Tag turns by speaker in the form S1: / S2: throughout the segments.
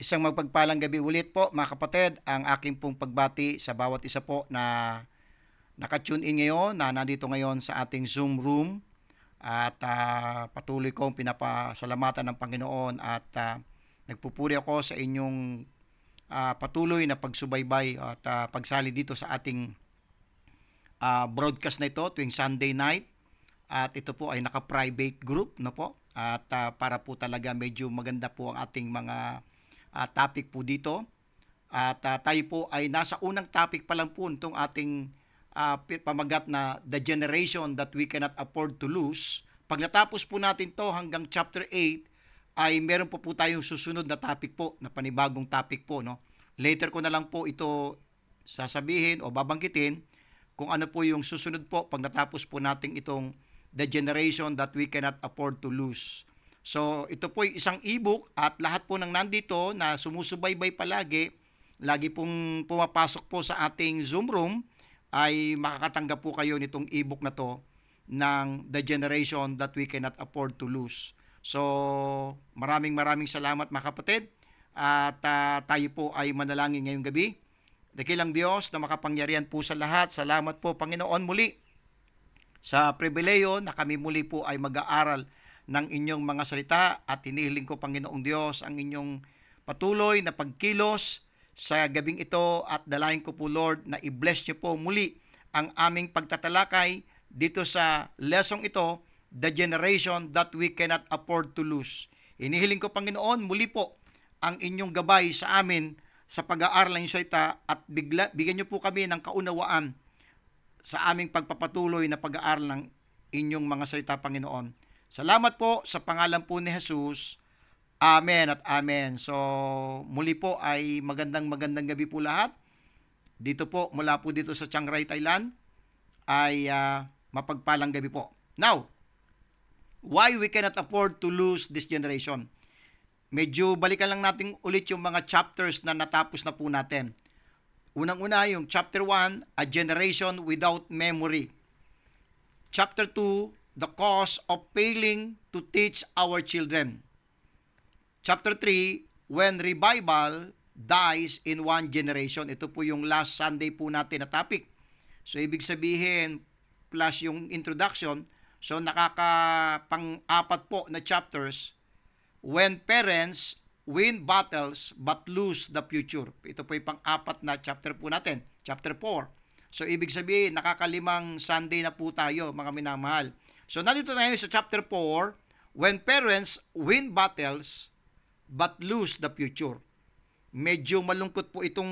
S1: Isang magpagpalang gabi ulit po mga kapatid, ang aking pong pagbati sa bawat isa po na naka-tune in ngayon, na nandito ngayon sa ating Zoom room at patuloy kong pinapasalamatan ng Panginoon at nagpupuri ako sa inyong patuloy na pagsubaybay at pagsali dito sa ating broadcast na ito tuwing Sunday night. At ito po ay naka-private group na po at para po talaga medyo maganda po ang ating mga topic po dito. At tayo po ay nasa unang topic pa lang po itong ating pamagat na The Generation That We Cannot Afford to Lose. Pag natapos po natin to hanggang chapter 8, ay meron po tayong susunod na topic po, na panibagong topic po. No? Later ko na lang po ito sasabihin o babanggitin kung ano po yung susunod po pag natapos po natin itong The Generation That We Cannot Afford to Lose. So, ito po ay isang ebook at lahat po ng nandito na sumusubaybay palagi, lagi pong pumapasok po sa ating Zoom room, ay makakatanggap po kayo nitong ebook na to ng The Generation That We Cannot Afford to Lose. So, maraming salamat mga kapatid at tayo po ay manalangin ngayong gabi. Dakilang Diyos na makapangyarihan po sa lahat, salamat po Panginoon muli sa pribileyo na kami muli po ay mag-aaral ng inyong mga salita at hinihiling ko Panginoong Diyos ang inyong patuloy na pagkilos sa gabing ito at dalayan ko po Lord na i-bless niyo po muli ang aming pagtatalakay dito sa lesson ito, The Generation That We Cannot Afford to Lose. Hinihiling ko Panginoon muli po ang inyong gabay sa amin sa pag-aaral ng salita at bigyan niyo po kami ng kaunawaan sa aming pagpapatuloy na pag-aaral ng inyong mga salita, Panginoon. Salamat po sa pangalan po ni Jesus. Amen at amen. So, muli po ay magandang gabi po lahat. Dito po, mula po dito sa Chiang Rai, Thailand, ay mapagpalang gabi po. Now, why we cannot afford to lose this generation? Medyo balikan lang natin ulit yung mga chapters na natapos na po natin. Unang-una, yung chapter 1, A Generation Without Memory. Chapter 2, The Cause of Failing to Teach Our Children. Chapter 3, When Revival Dies in One Generation. Ito po yung last Sunday po natin na topic. So, ibig sabihin, plus yung introduction, so nakakapang-apat po na chapters, When Parents Win Battles but Lose the Future. Ito po yung pang-apat na chapter po natin, chapter 4. So, ibig sabihin, nakakalimang Sunday na po tayo, mga minamahal. So, nandito tayo sa chapter 4, When Parents Win Battles but Lose the Future. Medyo malungkot po itong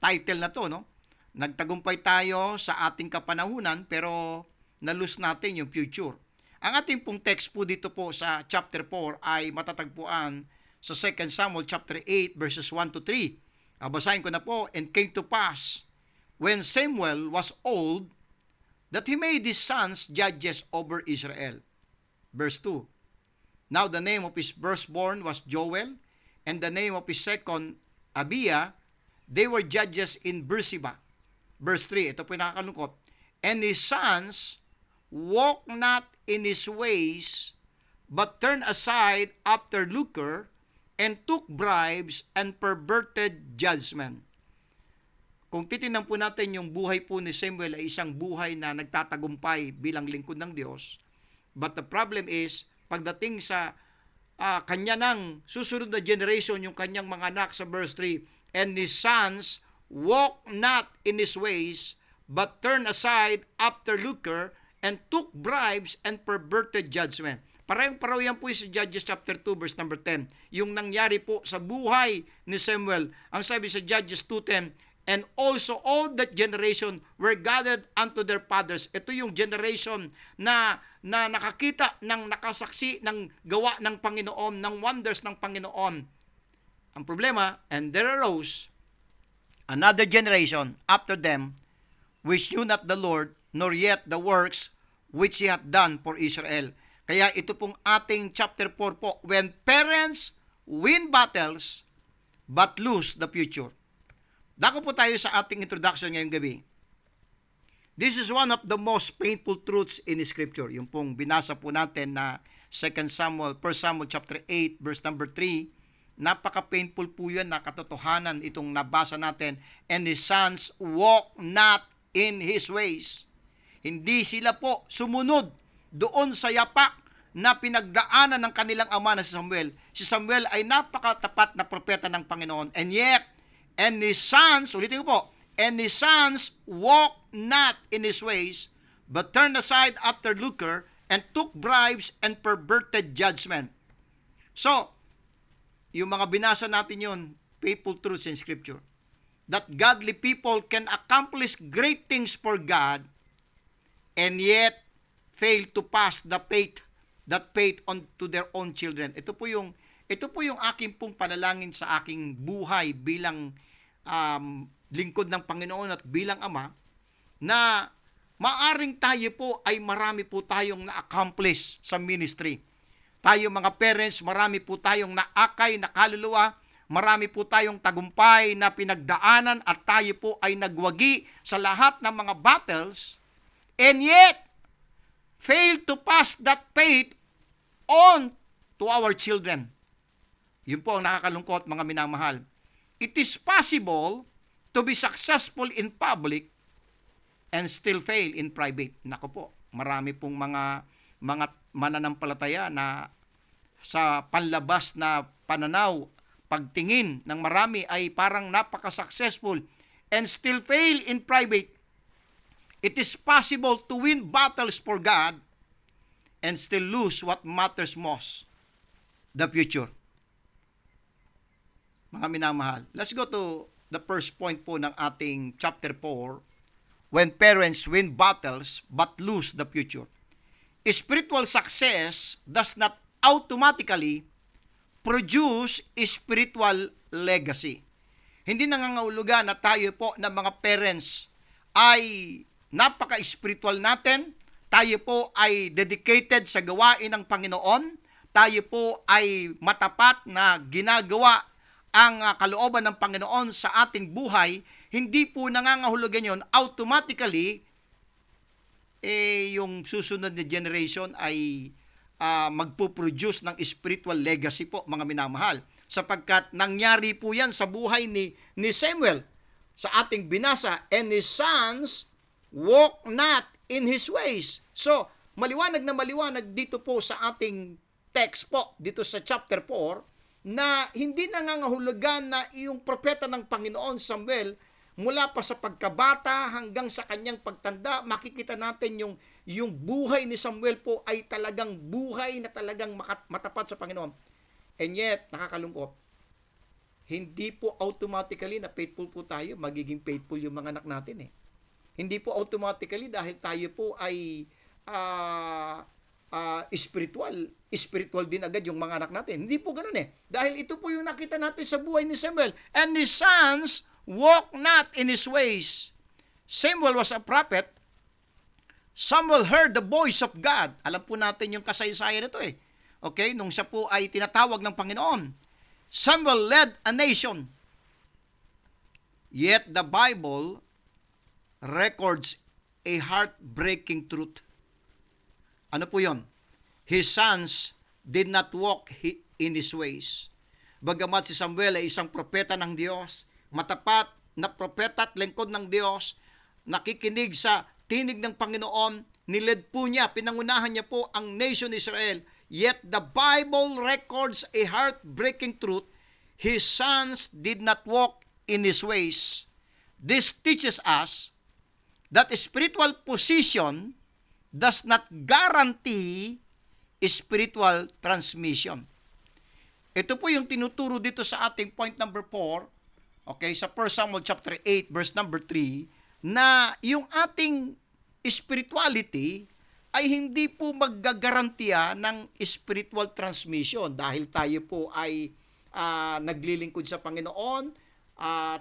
S1: title na to, no? Nagtagumpay tayo sa ating kapanahunan, pero na-lose natin yung future. Ang ating pong text po dito po sa chapter 4 ay matatagpuan sa 2 Samuel chapter 8 verses 1 to 3. Basahin ko na po. And came to pass, when Samuel was old, that he made his sons judges over Israel. Verse 2. Now the name of his firstborn was Joel, and the name of his second, Abiah. They were judges in Beersheba. Verse 3. Ito po yung nakakalungkot. And his sons walk not in his ways, but turned aside after lucre, and took bribes and perverted judgment. Kung titingnan po natin yung buhay po ni Samuel ay isang buhay na nagtatagumpay bilang lingkod ng Diyos. But the problem is, pagdating sa kanya ng susunod na generation, yung kanyang mga anak sa verse 3, and his sons walk not in his ways, but turned aside after lucre, and took bribes and perverted judgment. Parehong-pareho yan po sa Judges chapter 2 verse number 10. Yung nangyari po sa buhay ni Samuel. Ang sabi sa Judges 2:10, and also all that generation were gathered unto their fathers. Ito yung generation na nakakita ng nakasaksi ng gawa ng Panginoon, ng wonders ng Panginoon. Ang problema, and there arose another generation after them, which knew not the Lord, nor yet the works which He hath done for Israel. Kaya ito pong ating chapter 4 po, when parents win battles, but lose the future. Dako po tayo sa ating introduction ngayong gabi. This is one of the most painful truths in Scripture. Yung pong binasa po natin na 2 Samuel, 1 Samuel chapter 8, verse number 3, Napaka-painful po yan na katotohanan itong nabasa natin. And his sons walk not in his ways. Hindi sila po sumunod doon sa yapak na pinagdaanan ng kanilang ama na si Samuel. Si Samuel ay napakatapat na propeta ng Panginoon. And yet, and his sons, ulitin ko po, and his sons walk not in his ways, but turned aside after lucre, and took bribes and perverted judgment. So, yung mga binasa natin yun, faithful truths in Scripture, that godly people can accomplish great things for God, and yet fail to pass the faith on to their own children. Ito po yung aking pong panalangin sa aking buhay bilang lingkod ng Panginoon at bilang ama, na maaring tayo po ay marami po tayong na-accomplish sa ministry. Tayo mga parents, marami po tayong naakay na kaluluwa, marami po tayong tagumpay na pinagdaanan at tayo po ay nagwagi sa lahat ng mga battles, and yet fail to pass that faith on to our children. Yun po ang nakakalungkot, mga minamahal. It is possible to be successful in public and still fail in private. Nako po, marami pong mga mananampalataya na sa panlabas na pananaw, pagtingin ng marami ay parang napaka-successful and still fail in private. It is possible to win battles for God and still lose what matters most, the future. Mga minamahal, let's go to the first point po ng ating chapter 4, when parents win battles but lose the future. Spiritual success does not automatically produce spiritual legacy. Hindi nangangahulugan na tayo po na mga parents ay napaka-spiritual natin, tayo po ay dedicated sa gawain ng Panginoon, tayo po ay matapat na ginagawa ang kalooban ng Panginoon sa ating buhay. Hindi po nangangahulugan yon automatically yung susunod na generation ay magpo-produce ng spiritual legacy po, mga minamahal. Sapagkat nangyari po yan sa buhay ni Samuel sa ating binasa, and his sons walk not in his ways. So, maliwanag na maliwanag dito po sa ating text po, dito sa chapter 4, na hindi nangangahulugan na yung propeta ng Panginoon Samuel, mula pa sa pagkabata hanggang sa kanyang pagtanda, makikita natin yung buhay ni Samuel po ay talagang buhay na talagang matapat sa Panginoon. And yet, nakakalungkot, hindi po automatically na faithful po tayo, magiging faithful yung mga anak natin eh. Hindi po automatically dahil tayo po ay spiritual din agad yung mga anak natin. Hindi po ganoon eh. Dahil ito po yung nakita natin sa buhay ni Samuel. And his sons walk not in his ways. Samuel was a prophet. Samuel heard the voice of God. Alam po natin yung kasaysayan nito eh. Okay? Nung siya po ay tinatawag ng Panginoon. Samuel led a nation. Yet the Bible records a heartbreaking truth. Ano po yon? His sons did not walk in his ways. Bagamat si Samuel ay isang propeta ng Diyos, matapat na propeta at lingkod ng Diyos, nakikinig sa tinig ng Panginoon, niled po niya, pinangunahan niya po ang nation Israel. Yet the Bible records a heartbreaking truth. His sons did not walk in his ways. This teaches us that spiritual position does not guarantee spiritual transmission. Ito po yung tinuturo dito sa ating point number 4, okay, sa 1 Samuel chapter 8, verse number 3, na yung ating spirituality ay hindi po maggagarantiya ng spiritual transmission dahil tayo po ay naglilingkod sa Panginoon,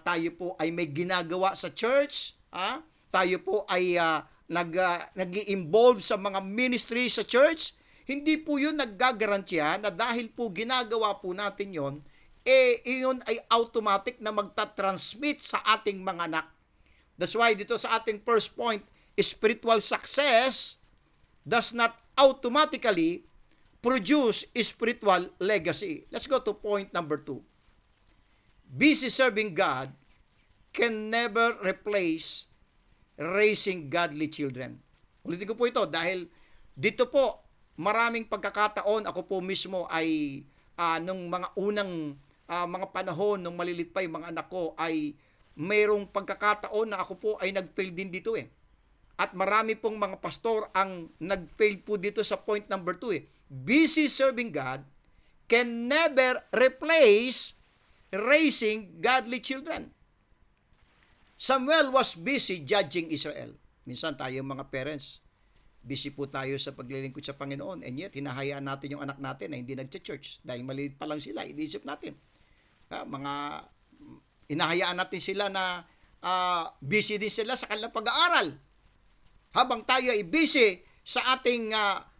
S1: tayo po ay may ginagawa sa church, tayo po ay nag-i-involve sa mga ministry sa church. Hindi po yun naggagarantiya na dahil po ginagawa po natin yon, iyon ay automatic na magta-transmit sa ating mga anak. That's why dito sa ating first point, spiritual success does not automatically produce spiritual legacy. Let's go to point number 2. Busy serving God can never replace raising godly children. Ulitin ko po ito dahil dito po maraming pagkakataon ako po mismo ay nung mga unang mga panahon nung malilit pa yung mga anak ko ay mayroong pagkakataon na ako po ay nag-fail din dito eh. At marami pong mga pastor ang nag-fail po dito sa point number 2 eh. Busy serving God can never replace raising godly children. Samuel was busy judging Israel. Minsan tayo mga parents, busy po tayo sa paglilingkod sa Panginoon, and yet hinahayaan natin yung anak natin na hindi nagcha-church dahil maliit pa lang sila, iniisip natin. Hinahayaan natin sila na busy din sila sa kanilang pag-aaral. Habang tayo ay busy sa ating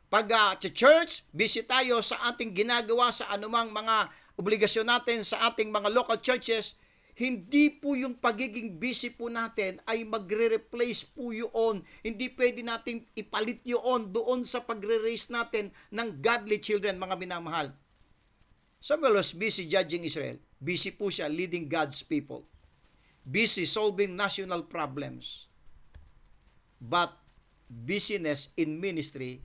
S1: pag-church, busy tayo sa ating ginagawa sa anumang mga obligasyon natin sa ating mga local churches, hindi po yung pagiging busy po natin ay magre-replace po yun. Hindi pwede natin ipalit yun doon sa pagre-raise natin ng godly children, mga minamahal. Samuel was busy judging Israel. Busy po siya leading God's people. Busy solving national problems. But busyness in ministry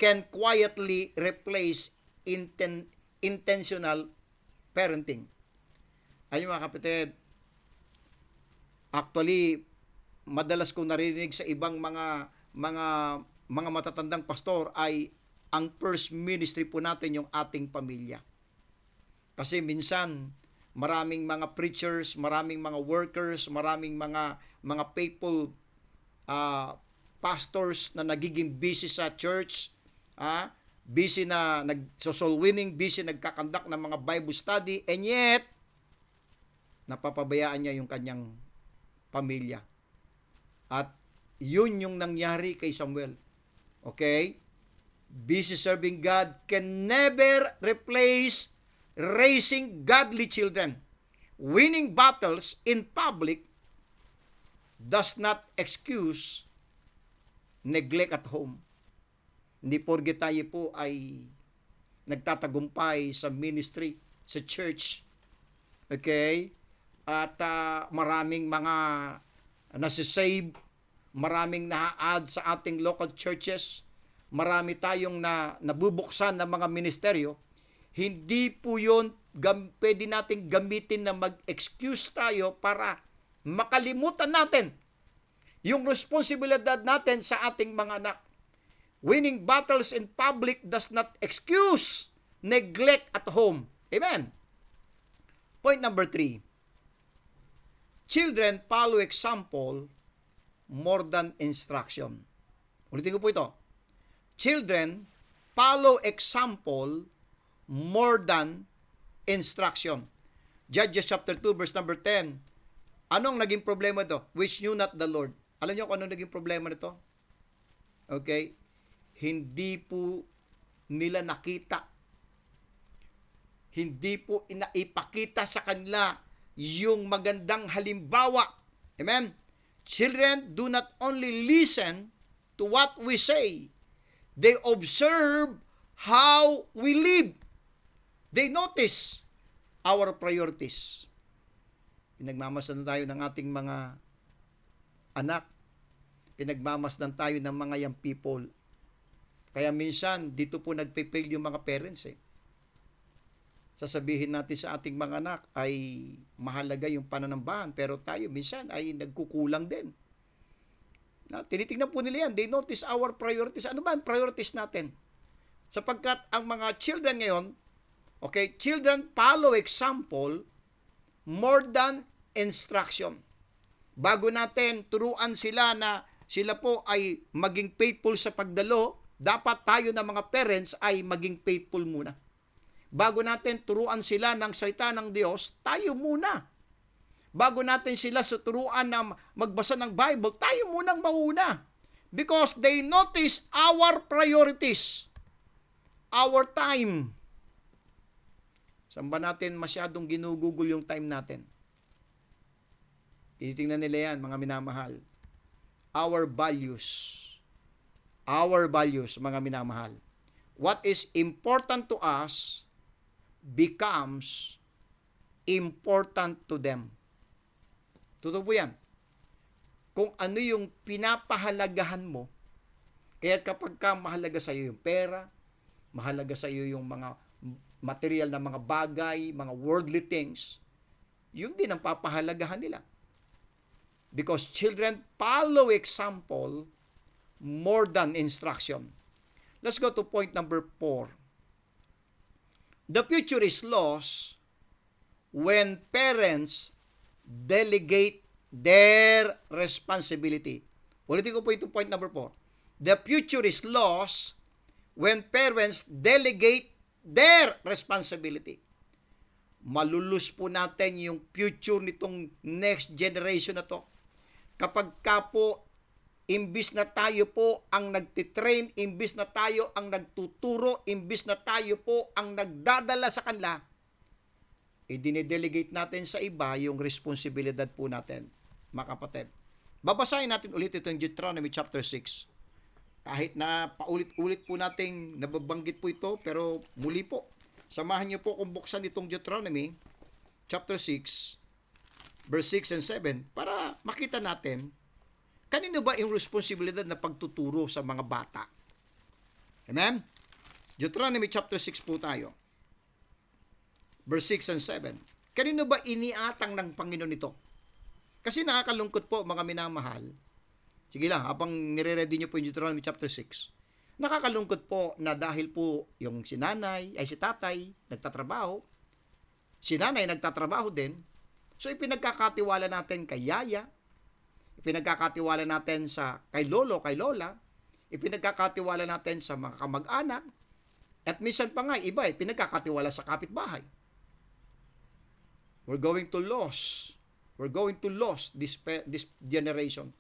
S1: can quietly replace intentional parenting. Ayun mga kapatid, actually, madalas kong narinig sa ibang mga matatandang pastor ay ang first ministry po natin yung ating pamilya. Kasi minsan, maraming mga preachers, maraming mga workers, maraming mga faithful pastors na nagiging busy sa church, busy na nag-soul winning, busy nagkakandak ng mga Bible study, and yet, napapabayaan niya yung kanyang pamilya. At yun yung nangyari kay Samuel. Okay? Busy serving God can never replace raising godly children. Winning battles in public does not excuse neglect at home. Hindi porke tayo po ay nagtatagumpay sa ministry, sa church. Okay? At maraming mga nasisave, maraming na-add sa ating local churches, marami tayong nabubuksan ng mga ministeryo, hindi po yun pwede natin gamitin na mag-excuse tayo para makalimutan natin yung responsibilidad natin sa ating mga anak. Winning battles in public does not excuse neglect at home. Amen. Point number 3. Children follow example more than instruction. Ulitin ko po ito. Children follow example more than instruction. Judges chapter 2 verse number 10. Anong naging problema ito? Which knew not the Lord. Alam niyo kung anong naging problema nito? Okay? Hindi po nila nakita. Hindi po ipakita sa kanila yung magandang halimbawa. Amen? Children do not only listen to what we say. They observe how we live. They notice our priorities. Pinagmamasdan tayo ng ating mga anak. Pinagmamasdan tayo ng mga young people. Kaya minsan, dito po nagpe-fail yung mga parents eh. Sasabihin natin sa ating mga anak ay mahalaga yung pananambahan, pero tayo minsan ay nagkukulang din. Tinitingnan po nila yan. They notice our priorities. Ano ba ang priorities natin? Sapagkat ang mga children ngayon, okay, children follow example more than instruction. Bago natin turuan sila na sila po ay maging faithful sa pagdalo, dapat tayo na mga parents ay maging faithful muna. Bago natin turuan sila ng salita ng Diyos, tayo muna. Bago natin sila turuan na magbasa ng Bible, tayo munang mauna. Because they notice our priorities. Our time. Saan ba natin masyadong ginugugol yung time natin? Tinitingnan nila yan, mga minamahal. Our values. Our values, mga minamahal. what is important to us becomes important to them. Totoo po yan. Kung ano yung pinapahalagahan mo, kaya kapag ka mahalaga sa iyo yung pera, mahalaga sa iyo yung mga material na mga bagay, mga worldly things, yun din ang papahalagahan nila. Because children follow example more than instruction. Let's go to point number 4. The future is lost when parents delegate their responsibility. Ulitin ko po ito, point number 4. The future is lost when parents delegate their responsibility. Malulus po natin yung future nitong next generation na to. Kapag ka po, imbis na tayo po ang nagtitrain, imbis na tayo ang nagtuturo, imbis na tayo po ang nagdadala sa kanila, i-delegate natin sa iba yung responsibilidad po natin, mga kapatid. Babasahin natin ulit ito yung Deuteronomy chapter 6. Kahit na paulit-ulit po nating nababanggit po ito, pero muli po, samahan niyo po kung buksan itong Deuteronomy chapter 6, verse 6 and 7, para makita natin kanino ba yung responsibilidad na pagtuturo sa mga bata. Amen? Deuteronomy chapter 6 po tayo. Verse 6 and 7. Kanino ba iniatang ng Panginoon ito? Kasi nakakalungkot po, mga minamahal. Sige lang, habang nire-ready nyo po yung Deuteronomy chapter 6. Nakakalungkot po na dahil po yung si tatay, nagtatrabaho. Si nanay nagtatrabaho din. So ipinagkakatiwala natin kay yaya, ipinagkakatiwala natin kay lolo, kay lola, ipinagkakatiwala natin sa mga kamag-anak, at minsan pa nga, iba, ipinagkakatiwala sa kapitbahay. We're going to lose this generation.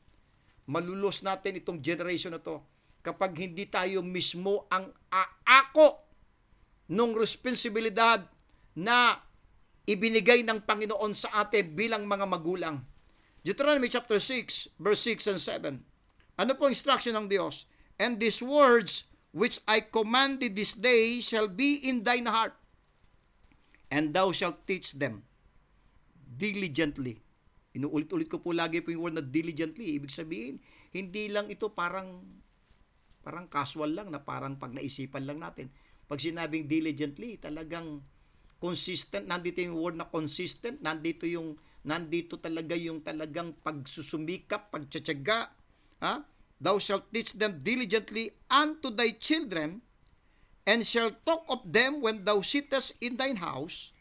S1: Malulos natin itong generation na to kapag hindi tayo mismo ang aako ng responsibilidad na ibinigay ng Panginoon sa atin bilang mga magulang. Deuteronomy chapter 6, verse 6 and 7. Ano po instruction ng Diyos? And these words which I commanded this day shall be in thine heart, and thou shalt teach them diligently. Inuulit-ulit ko po lagi po yung word na diligently. Ibig sabihin, hindi lang ito parang casual lang, na parang pag naisipan lang natin. Pag sinabing diligently, talagang consistent. Nandito yung word na consistent. Nandito talaga yung talagang pagsusumikap, pagtsatsaga. Ha? Thou shalt teach them diligently unto thy children, and shalt talk of them when thou sittest in thine house,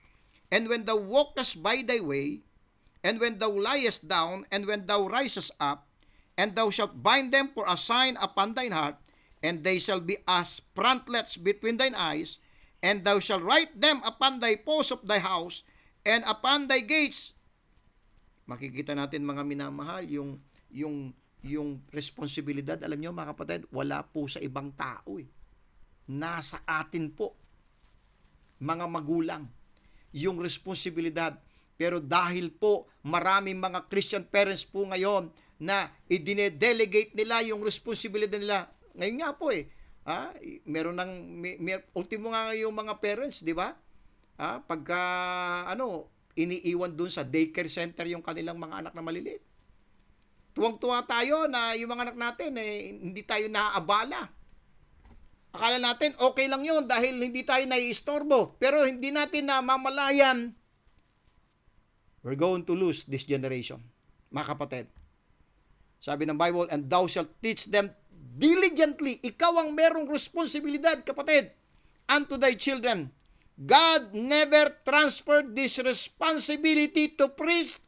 S1: and when thou walkest by thy way, and when thou liest down, and when thou risest up, and thou shalt bind them for a sign upon thine heart, and they shall be as frontlets between thine eyes, and thou shalt write them upon thy posts of thy house, and upon thy gates. Makikita natin, mga minamahal, yung responsibilidad, alam nyo mga kapatid, wala po sa ibang tao eh. Nasa atin po, mga magulang, yung responsibilidad. Pero dahil po maraming mga Christian parents po ngayon na i-delegate nila yung responsibilidad nila. Ngayon nga po meron ultimo nga yung mga parents, di ba? Pagka iniiwan dun sa daycare center yung kanilang mga anak na maliliit. Tuwang-tuwa tayo na yung mga anak natin hindi tayo naaabala. Akala natin okay lang yun dahil hindi tayo naiistorbo. Pero hindi natin namamalayan, we're going to lose this generation. Mga kapatid, sabi ng Bible, and thou shalt teach them diligently. Ikaw ang merong responsibilidad, kapatid, unto thy children. God never transferred this responsibility to priests,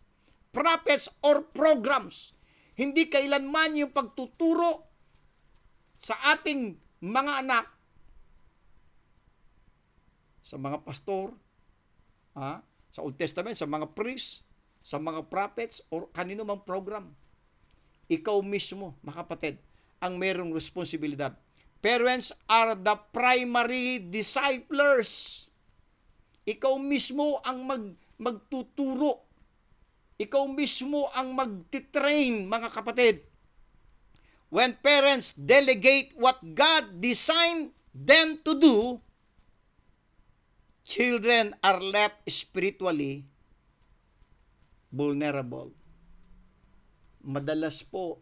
S1: prophets, or programs. Hindi kailanman yung pagtuturo sa ating mga anak, sa mga pastor, sa Old Testament, sa mga priests, sa mga prophets, o kanino mang program. Ikaw mismo, mga kapatid, ang merong responsibilidad. Parents are the primary disciplers. Ikaw mismo ang magtuturo. Ikaw mismo ang magtitrain, mga kapatid. When parents delegate what God designed them to do, children are left spiritually vulnerable. Madalas po,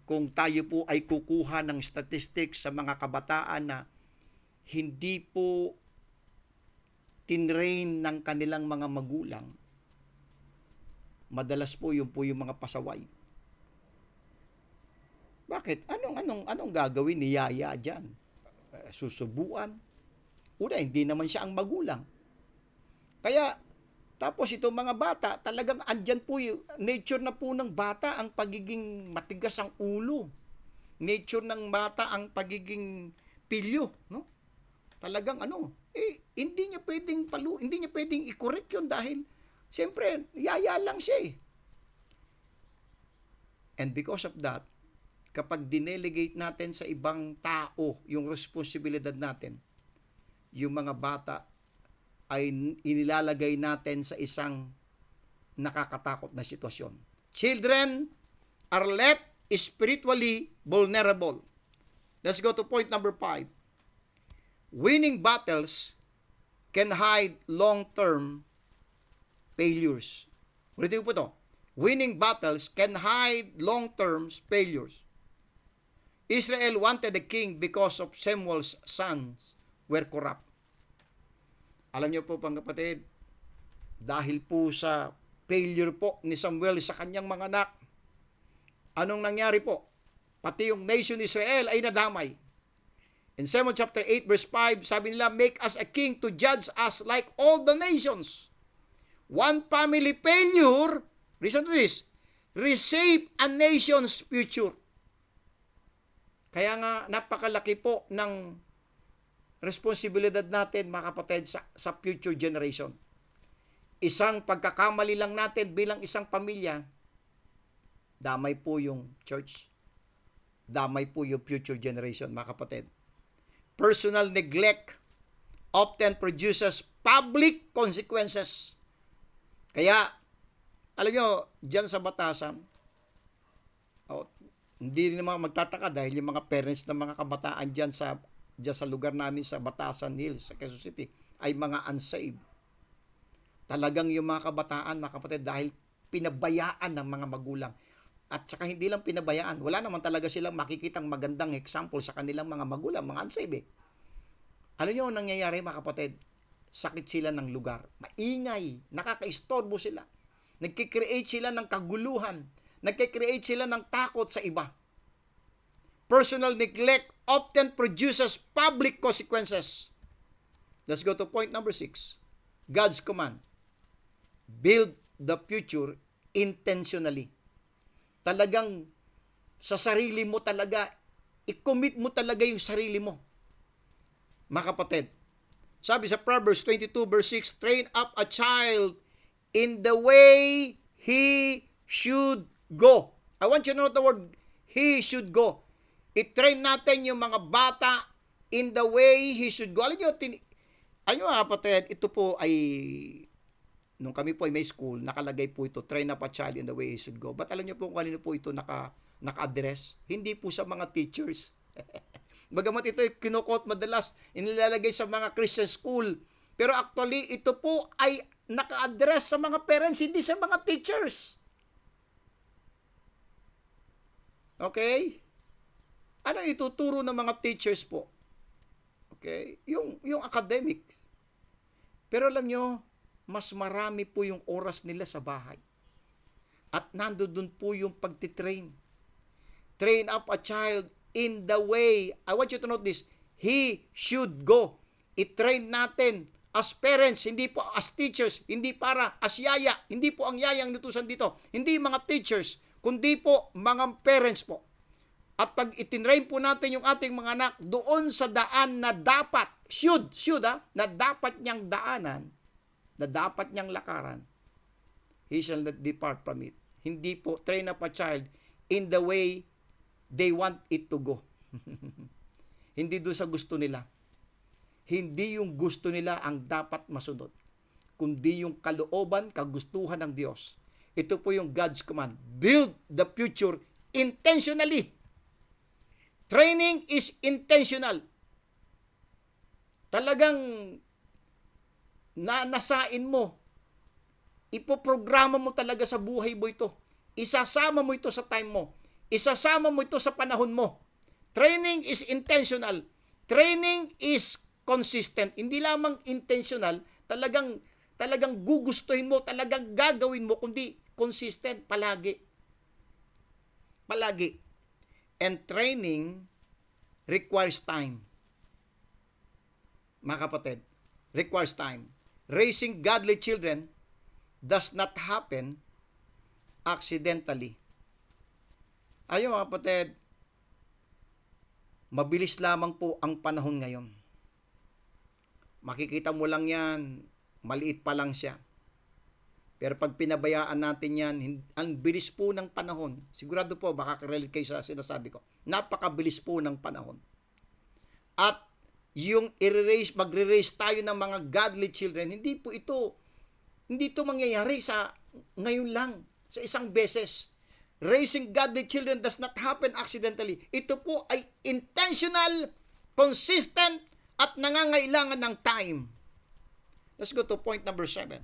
S1: kung tayo po ay kukuha ng statistics sa mga kabataan na hindi po tinrain ng kanilang mga magulang, madalas po yung mga pasaway. Bakit? Anong gagawin ni Yaya diyan? Susubuan? Una, hindi naman siya ang magulang. Kaya, tapos itong mga bata, talagang andyan po yung nature na po ng bata ang pagiging matigas ang ulo. Nature ng bata ang pagiging pilyo, no? Talagang hindi niya pwedeng i-correct 'yon dahil siyempre yaya lang siya eh. And because of that, kapag dinelegate natin sa ibang tao yung responsibilidad natin, yung mga bata ay inilalagay natin sa isang nakakatakot na sitwasyon. Children are left spiritually vulnerable. Let's go to point number 5. Winning battles can hide long-term failures. Ulitin po ito. Winning battles can hide long-term failures. Israel wanted a king because of Samuel's sons were corrupt. Alam niyo po, mga kapatid, dahil po sa failure po ni Samuel sa kanyang mga anak, anong nangyari po? Pati yung nation Israel ay nadamay. In Samuel chapter 8 verse 5, sabi nila, make us a king to judge us like all the nations. One family failure, listen to this, reshape a nation's future. Kaya nga, napakalaki po ng responsibilidad natin, mga kapatid, sa future generation. Isang pagkakamali lang natin bilang isang pamilya, damay po yung church, damay po yung future generation, mga kapatid. Personal neglect often produces public consequences. Kaya, alam nyo, dyan sa batasan, hindi rin naman magtataka dahil yung mga parents ng mga kabataan dyan sa lugar namin sa Batasan Hills, sa Quezon City, ay mga unsaved. Talagang yung mga kabataan, mga kapatid, dahil pinabayaan ng mga magulang. At saka hindi lang pinabayaan, wala naman talaga silang makikitang magandang example sa kanilang mga magulang, mga unsaved. Alam nyo ang nangyayari, mga kapatid? Sakit sila ng lugar. Maingay, nakaka-istorbo sila. Nagkikreate sila ng kaguluhan. Nagkikreate sila ng takot sa iba. Personal neglect often produces public consequences. Let's go to point number 6. God's command. Build the future intentionally. Talagang sa sarili mo talaga, i-commit mo talaga yung sarili mo. Mga kapatid, sabi sa Proverbs 22 verse 6, train up a child in the way he should go. I want you to note the word, he should go. I-train natin yung mga bata in the way he should go. Alam nyo, mga kapatid, ito po ay, nung kami po ay may school, nakalagay po ito, train up a child in the way he should go. But alam nyo po kung kanino po ito naka-address? Hindi po sa mga teachers. Bagamat ito ay kinukot madalas, inilalagay sa mga Christian school. Pero actually, ito po ay naka-address sa mga parents, hindi sa mga teachers. Okay? Ano ituturo ng mga teachers po? Okay? Yung academic. Pero alam nyo, mas marami po yung oras nila sa bahay. At nandoon po yung pagtitrain. Train up a child in the way, I want you to note this, he should go. I-train natin as parents, hindi po as teachers, hindi para as yaya, hindi po ang yayang nutusan dito, hindi mga teachers, kundi po mga parents po. At pag itinrain po natin yung ating mga anak doon sa daan na dapat, na dapat niyang daanan, na dapat niyang lakaran, he shall not depart from it. Hindi po, train up a child in the way they want it to go. Hindi doon sa gusto nila. Hindi yung gusto nila ang dapat masunod, kundi yung kalooban, kagustuhan ng Diyos. Ito po yung God's command. Build the future intentionally. Training is intentional. Talagang nasain mo, ipoprograma mo talaga sa buhay mo ito. Isasama mo ito sa time mo. Isasama mo ito sa panahon mo. Training is intentional. Training is consistent. Hindi lamang intentional, talagang gugustuhin mo, talagang gagawin mo, kundi consistent palagi. Palagi. And training requires time. Mga kapatid, requires time. Raising godly children does not happen accidentally. Ayun mga kapatid, mabilis lamang po ang panahon ngayon. Makikita mo lang yan, maliit pa lang siya. Pero pag pinabayaan natin yan, ang bilis po ng panahon. Sigurado po, baka relate kayo sa sinasabi ko. Napakabilis po ng panahon. At yung magre-raise tayo ng mga godly children, hindi ito mangyayari sa ngayon lang, sa isang beses. Raising godly children does not happen accidentally. Ito po ay intentional, consistent, at nangangailangan ng time. Let's go to point number 7.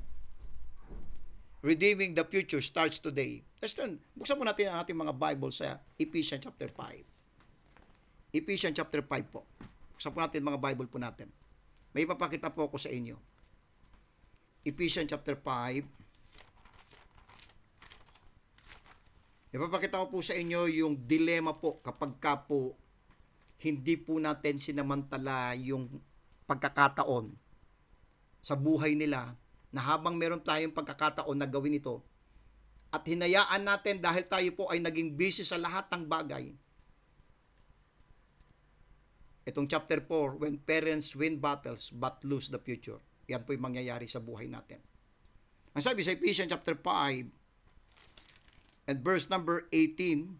S1: Redeeming the future starts today. Let's turn. Buksan mo natin ang ating mga Bible sa Ephesians chapter 5. Ephesians chapter 5 po. Buksan po natin mga Bible po natin. May ipapakita po ako sa inyo. Ephesians chapter 5. Ipapakita ko po sa inyo yung dilema po kapag ka po hindi po natin sinamantala yung pagkakataon sa buhay nila na habang meron tayong pagkakataon na gawin ito at hinayaan natin dahil tayo po ay naging busy sa lahat ng bagay. Itong chapter 4, when parents win battles but lose the future. Yan po yung mangyayari sa buhay natin. Ang sabi sa Ephesians chapter 5 and verse number 18,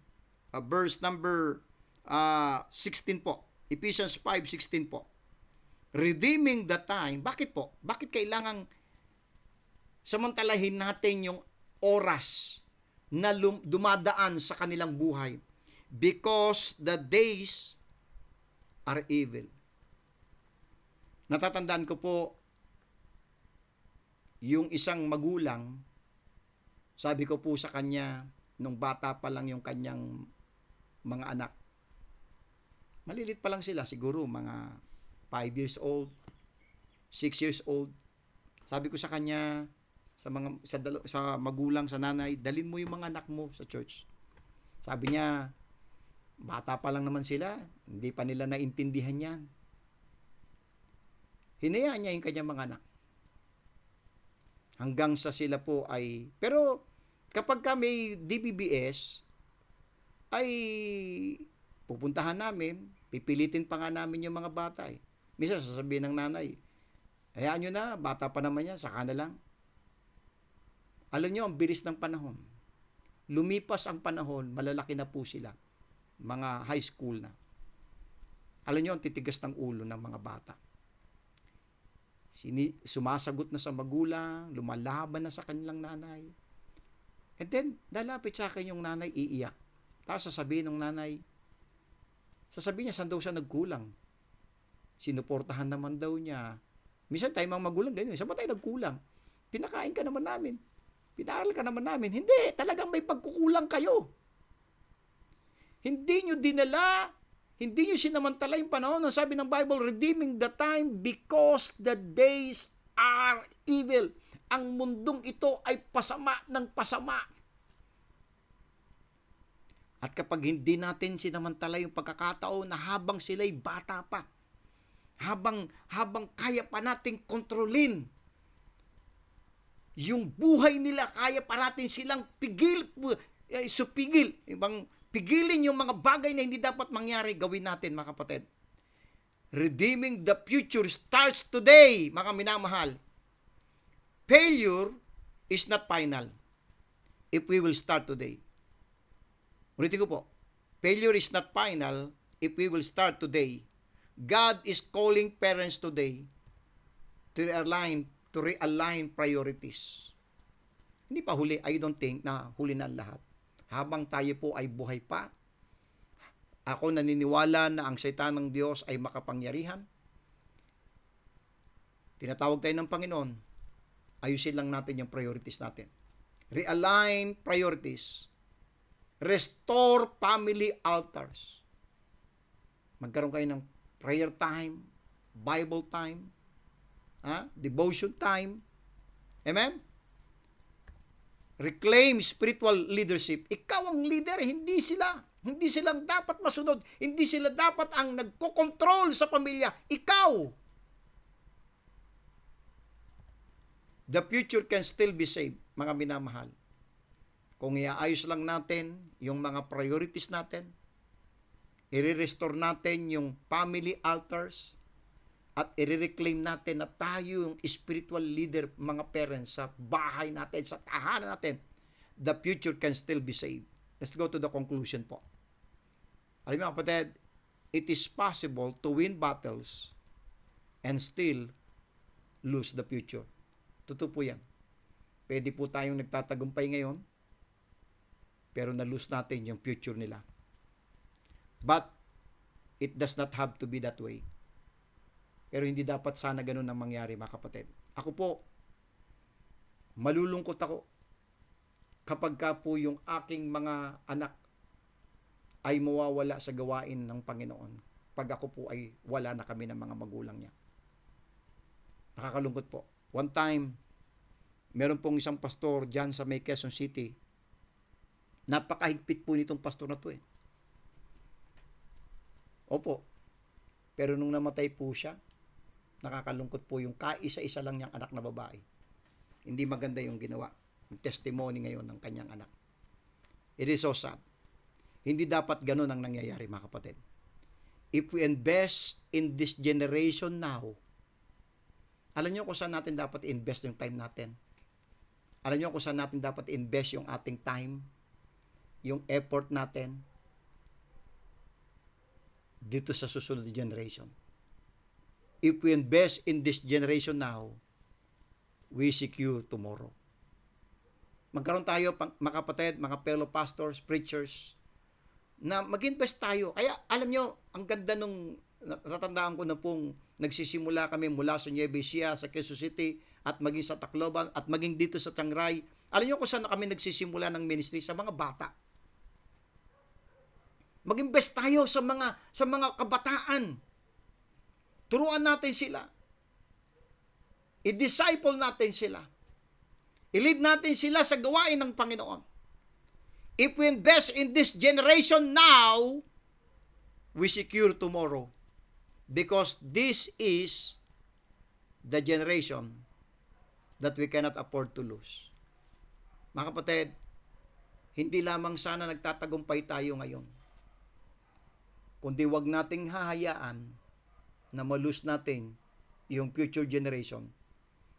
S1: verse number 16 po. Ephesians 5:16 po. Redeeming the time. Bakit po? Bakit kailangang samantalahin natin yung oras na dumadaan sa kanilang buhay? Because the days are evil. Natatandaan ko po yung isang magulang, sabi ko po sa kanya nung bata pa lang yung kanyang mga anak. Malilit pa lang sila, siguro mga 5 years old, 6 years old. Sabi ko sa kanya, sa magulang, sa nanay, dalin mo yung mga anak mo sa church. Sabi niya, bata pa lang naman sila, hindi pa nila naintindihan yan. Hinayaan niya yung kanyang mga anak. Hanggang sa sila po ay, pero kapag kami DBBS, ay pupuntahan namin, pipilitin pa nga namin yung mga bata eh. Minsan sasabihin ng nanay, hayaan nyo na, bata pa naman yan, saka na lang. Alam nyo, ang bilis ng panahon. Lumipas ang panahon, malalaki na po sila. Mga high school na. Alam nyo, ang titigas ng ulo ng mga bata. Sumasagot na sa magulang, lumalaban na sa kanilang nanay. And then, lalapit sa akin yung nanay, iiyak. Tapos sasabihin ng nanay, sasabihin niya, saan daw siya nagkulang? Sinuportahan naman daw niya. Minsan tayo mga magulang ganyan, saan ba tayo nagkulang? Pinakain ka naman namin. Pinaaral ka naman namin. Hindi, talagang may pagkukulang kayo. Hindi nyo dinala, hindi nyo sinamantala yung panahon. Ang sabi ng Bible, redeeming the time because the days are evil. Ang mundong ito ay pasama ng pasama. At kapag hindi natin sinamantala yung pagkakataon na habang sila'y bata pa, habang kaya pa nating kontrolin yung buhay nila, kaya pa natin silang pigilin yung mga bagay na hindi dapat mangyari, gawin natin mga kapatid. Redeeming the future starts today, mga minamahal. Failure is not final if we will start today. Ulitin ko po, failure is not final if we will start today. God is calling parents today to realign priorities. Hindi pa huli, I don't think na huli na lahat. Habang tayo po ay buhay pa, ako naniniwala na ang salita ng Diyos ay makapangyarihan. Tinatawag tayo ng Panginoon, ayusin lang natin yung priorities natin. Realign priorities. Restore family altars. Magkaroon kayo ng prayer time, Bible time, devotion time. Amen? Reclaim spiritual leadership. Ikaw ang leader, hindi sila. Hindi silang dapat masunod. Hindi sila dapat ang nagko-control sa pamilya. Ikaw. The future can still be saved, mga minamahal. Kung iaayos lang natin yung mga priorities natin, i-restore natin yung family altars, at i-reclaim natin na tayo yung spiritual leader, mga parents, sa bahay natin, sa tahanan natin, the future can still be saved. Let's go to the conclusion po. Alam mo kapatid, it is possible to win battles and still lose the future. Totoo po yan. Pwede po tayong nagtatagumpay ngayon, pero na-lose natin yung future nila. But, it does not have to be that way. Pero hindi dapat sana ganun ang mangyari, mga kapatid. Ako po, malulungkot ako kapag ka po yung aking mga anak ay mawawala sa gawain ng Panginoon pag ako po ay wala na kami ng mga magulang niya. Nakakalungkot po. One time, meron pong isang pastor dyan sa may Quezon City. Napakahigpit po nitong pastor na to eh. Opo. Pero nung namatay po siya, nakakalungkot po yung kaisa-isa lang niyang anak na babae. Hindi maganda yung ginawa. Yung testimony ngayon ng kanyang anak. It is so sad. Hindi dapat ganun ang nangyayari, mga kapatid. If we invest in this generation now, alam niyo kung saan natin dapat invest yung time natin? Alam niyo kung saan natin dapat invest yung ating time? Yung effort natin? Dito sa susunod na generation. If we invest in this generation now, we secure tomorrow. Magkaroon tayo, mga kapatid, mga fellow pastors, preachers, na mag-invest tayo. Kaya, alam nyo, ang ganda nung, natatandaan ko na pong nagsisimula kami mula sa Nueva Ecija, sa Quezon City, at maging sa Tacloban, at maging dito sa Chiang Rai. Alam nyo kung saan kami nagsisimula ng ministry? Sa mga bata. Mag-invest tayo sa mga kabataan. Turuan natin sila. I-disciple natin sila. I-lead natin sila sa gawain ng Panginoon. If we invest in this generation now, we secure tomorrow. Because this is the generation that we cannot afford to lose. Mga kapatid, hindi lamang sana nagtatagumpay tayo ngayon, kundi wag nating hahayaan na malus natin yung future generation.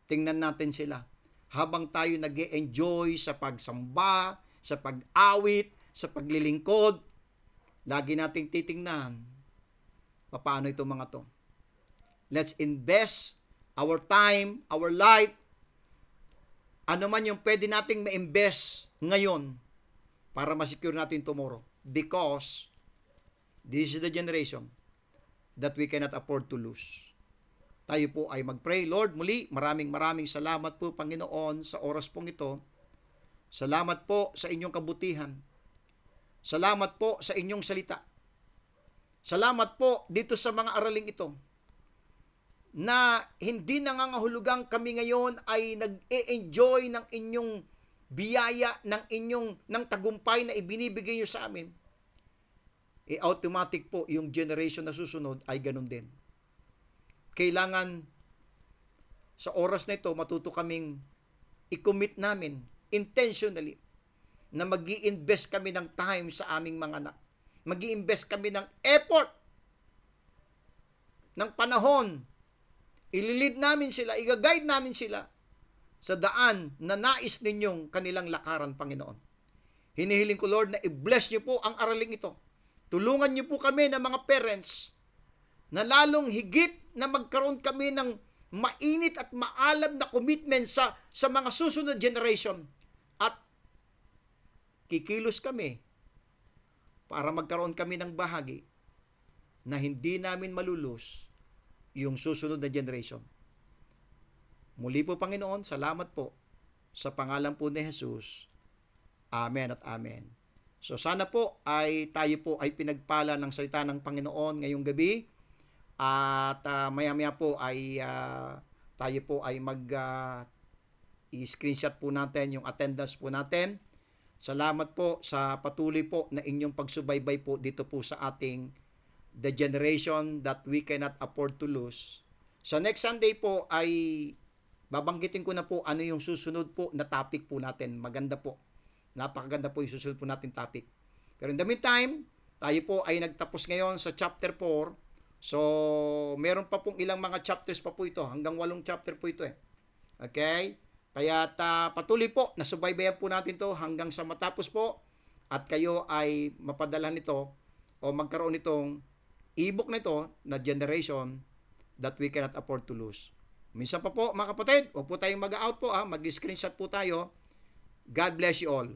S1: Tingnan natin sila. Habang tayo nag-e-enjoy sa pagsamba, sa pag-awit, sa paglilingkod, lagi nating titingnan paano itong mga to. Let's invest our time, our life, ano man yung pwede nating ma-invest ngayon para ma-secure natin tomorrow. Because this is the generation that we cannot afford to lose. Tayo po ay mag-pray. Lord, muli, maraming salamat po, Panginoon, sa oras pong ito. Salamat po sa inyong kabutihan. Salamat po sa inyong salita. Salamat po dito sa mga araling ito na hindi nangangahulugang kami ngayon ay nag-e-enjoy ng inyong biyaya, ng tagumpay na ibinibigay nyo sa amin. Automatic po yung generation na susunod ay ganun din. Kailangan sa oras na ito matuto kaming i-commit namin intentionally na mag-i-invest kami ng time sa aming mga anak. Mag-i-invest kami ng effort, ng panahon. Ililid namin sila, i-guide namin sila sa daan na nais ninyong kanilang lakaran, Panginoon. Hinihiling ko, Lord, na i-bless niyo po ang araling ito. Tulungan niyo po kami ng mga parents na lalong higit na magkaroon kami ng mainit at maalam na commitment sa mga susunod generation. At kikilos kami para magkaroon kami ng bahagi na hindi namin malulus yung susunod na generation. Muli po, Panginoon, salamat po sa pangalan po ni Jesus. Amen at amen. So sana po ay tayo po ay pinagpala ng salita ng Panginoon ngayong gabi at maya-maya po ay tayo po ay i-screenshot po natin yung attendance po natin. Salamat po sa patuloy po na inyong pagsubaybay po dito po sa ating The Generation That We Cannot Afford to Lose. Sa next Sunday po ay babanggitin ko na po ano yung susunod po na topic po natin. Maganda po. Napakaganda po yung susunod po natin topic. Pero in the meantime, tayo po ay nagtapos ngayon sa chapter 4. So, meron pa pong ilang mga chapters pa po ito. Hanggang 8 chapter po ito eh. Okay? Kaya patuloy po, nasubaybayan po natin to hanggang sa matapos po at kayo ay mapadala nito o magkaroon nitong ebook nito na Generation That We Cannot Afford to Lose. Minsan pa po mga kapatid, huwag po tayong mag-out po, mag-screenshot po tayo. God bless you all.